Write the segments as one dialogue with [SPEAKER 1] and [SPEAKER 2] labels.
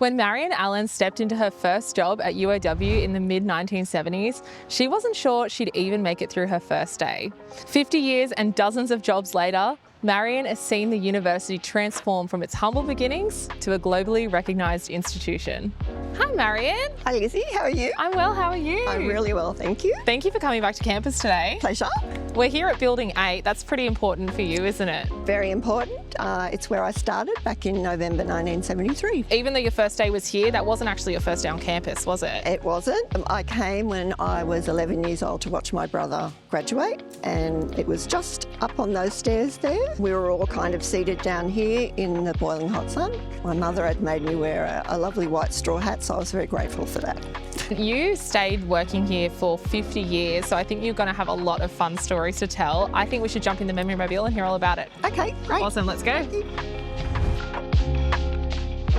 [SPEAKER 1] When Marion Allen stepped into her first job at UOW in the mid-1970s, she wasn't sure she'd even make it through her first day. 50 years and dozens of jobs later, Marion has seen the university transform from its humble beginnings to a globally recognised institution. Hi Marion.
[SPEAKER 2] Hi Lizzie, how are you?
[SPEAKER 1] I'm well, how are you?
[SPEAKER 2] I'm really well, thank you.
[SPEAKER 1] Thank you for coming back to campus today.
[SPEAKER 2] Pleasure.
[SPEAKER 1] We're here at Building 8, that's pretty important for you, isn't it?
[SPEAKER 2] Very important. It's where I started back in November 1973.
[SPEAKER 1] Even though your first day was here, that wasn't actually your first day on campus, was it?
[SPEAKER 2] It wasn't. I came when I was 11 years old to watch my brother graduate, and it was just up on those stairs there. We were all kind of seated down here in the boiling hot sun. My mother had made me wear a lovely white straw hat, so I was very grateful for that.
[SPEAKER 1] You stayed working here for 50 years, so I think you're going to have a lot of fun stories to tell. I think we should jump in the memory mobile and hear all about it.
[SPEAKER 2] Okay, great.
[SPEAKER 1] Awesome, let's go.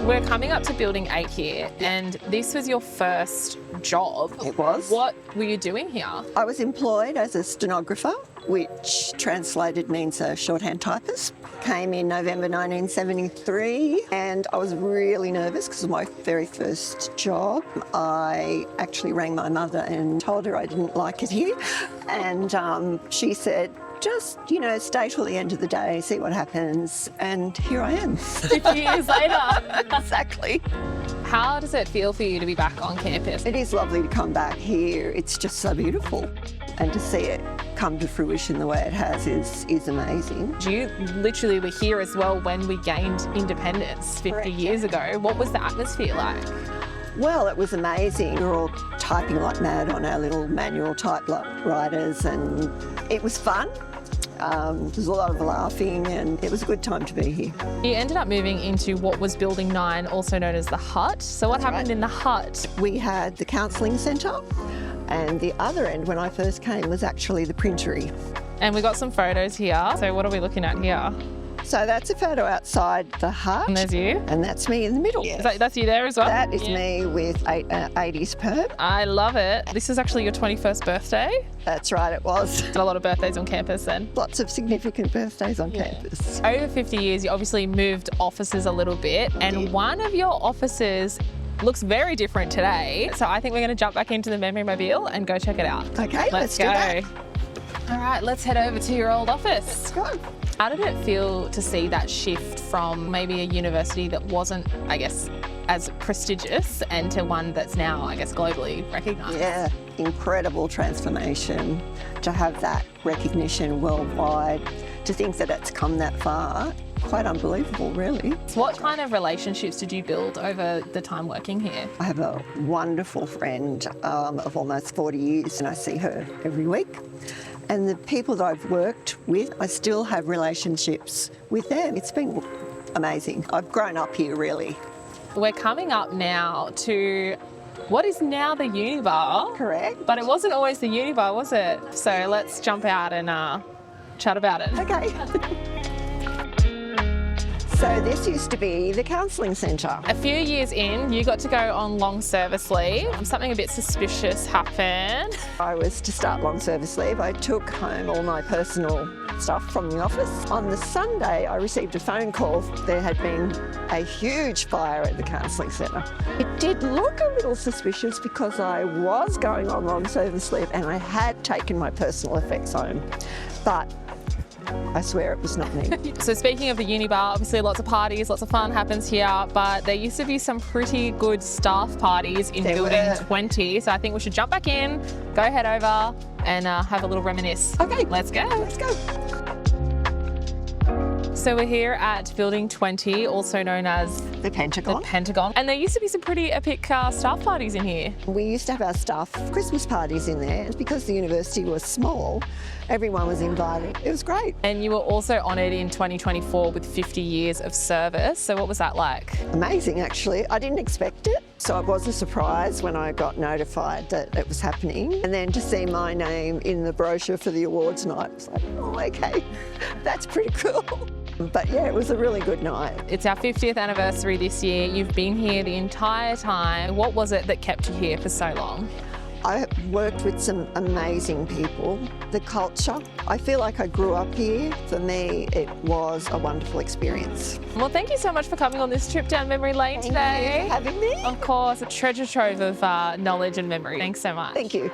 [SPEAKER 1] We're coming up to Building 8 here, and this was your first job.
[SPEAKER 2] It was.
[SPEAKER 1] What were you doing here?
[SPEAKER 2] I was employed as a stenographer, which translated means a shorthand typist. Came in November 1973, and I was really nervous because it was my very first job. I actually rang my mother and told her I didn't like it here, and she said, just, stay till the end of the day, see what happens, and here I am.
[SPEAKER 1] 50 years later.
[SPEAKER 2] Exactly.
[SPEAKER 1] How does it feel for you to be back on campus?
[SPEAKER 2] It is lovely to come back here. It's just so beautiful, and to see it come to fruition the way it has is amazing.
[SPEAKER 1] You literally were here as well when we gained independence 50
[SPEAKER 2] Correct.
[SPEAKER 1] years ago. What was the atmosphere like?
[SPEAKER 2] Well, it was amazing. We were all typing like mad on our little manual typewriters, and it was fun. There was a lot of laughing, and it was a good time to be here.
[SPEAKER 1] You ended up moving into what was Building 9, also known as the Hut. So what happened in the Hut?
[SPEAKER 2] We had the counselling centre, and the other end when I first came was actually the printery.
[SPEAKER 1] And we got some photos here. So what are we looking at here?
[SPEAKER 2] So that's a photo outside the hut.
[SPEAKER 1] And there's you.
[SPEAKER 2] And that's me in the middle.
[SPEAKER 1] That's you there as well?
[SPEAKER 2] That is me with 80s perm.
[SPEAKER 1] I love it. This is actually your 21st birthday.
[SPEAKER 2] That's right, it was.
[SPEAKER 1] Had a lot of birthdays on campus then.
[SPEAKER 2] Lots of significant birthdays on campus.
[SPEAKER 1] Over 50 years, you obviously moved offices a little bit, and one of your offices looks very different today. So I think we're going to jump back into the memory mobile and go check it out.
[SPEAKER 2] Okay, let's do that.
[SPEAKER 1] All right, let's head over to your old office.
[SPEAKER 2] Let's go.
[SPEAKER 1] How did it feel to see that shift from maybe a university that wasn't, I guess, as prestigious and to one that's now, I guess, globally recognised?
[SPEAKER 2] Yeah, incredible transformation to have that recognition worldwide, to think that it's come that far. Quite unbelievable, really.
[SPEAKER 1] What kind of relationships did you build over the time working here?
[SPEAKER 2] I have a wonderful friend of almost 40 years, and I see her every week. And the people that I've worked with, I still have relationships with them. It's been amazing. I've grown up here, really.
[SPEAKER 1] We're coming up now to what is now the Unibar.
[SPEAKER 2] Correct.
[SPEAKER 1] But it wasn't always the Unibar, was it? So let's jump out and chat about it.
[SPEAKER 2] Okay. So this used to be the counselling centre.
[SPEAKER 1] A few years in, you got to go on long service leave. Something a bit suspicious happened.
[SPEAKER 2] I was to start long service leave. I took home all my personal stuff from the office. On the Sunday, I received a phone call. There had been a huge fire at the counselling centre. It did look a little suspicious because I was going on long service leave and I had taken my personal effects home. But I swear it was not me.
[SPEAKER 1] So speaking of the Unibar, obviously lots of parties, lots of fun happens here, but there used to be some pretty good staff parties in Building 20. So I think we should jump back in, go head over and have a little reminisce.
[SPEAKER 2] Okay.
[SPEAKER 1] Let's go.
[SPEAKER 2] Let's go.
[SPEAKER 1] So we're here at Building 20, also known as
[SPEAKER 2] The Pentagon.
[SPEAKER 1] The Pentagon. And there used to be some pretty epic staff parties in here.
[SPEAKER 2] We used to have our staff Christmas parties in there. Because the university was small, everyone was invited. It was great.
[SPEAKER 1] And you were also honoured in 2024 with 50 years of service. So what was that like?
[SPEAKER 2] Amazing, actually. I didn't expect it. So it was a surprise when I got notified that it was happening. And then to see my name in the brochure for the awards night, I was like, oh, okay, that's pretty cool. But yeah, it was a really good night.
[SPEAKER 1] It's our 50th anniversary this year. You've been here the entire time. What was it that kept you here for so long?
[SPEAKER 2] I worked with some amazing people. The culture, I feel like I grew up here. For me, it was a wonderful experience.
[SPEAKER 1] Well, thank you so much for coming on this trip down memory lane today.
[SPEAKER 2] Thank you for having me.
[SPEAKER 1] Of course, a treasure trove of knowledge and memory. Thanks so much.
[SPEAKER 2] Thank you.